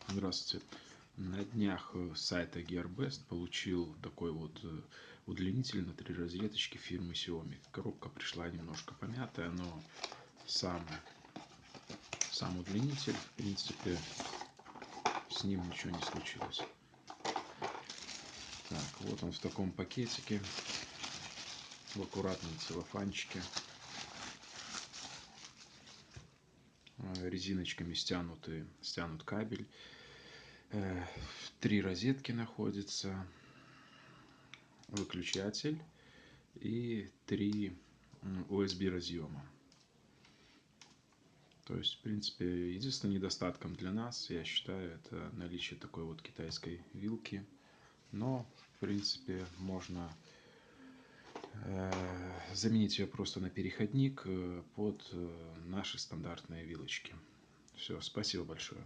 Здравствуйте. На днях с сайта GearBest получил такой вот удлинитель на 3 розеточки фирмы Xiaomi. Коробка пришла немножко помятая, но сам, сам удлинитель, в принципе, с ним ничего не случилось. Так, вот он в таком пакетике, в аккуратном целлофанчике. Резиночками стянут кабель. 3 розетки находится, выключатель и 3 USB разъема. То есть, в принципе, единственным недостатком для нас, я считаю, это наличие такой вот китайской вилки. Но, в принципе, можно заменить ее просто на переходник под наши стандартные вилочки. Все, спасибо большое.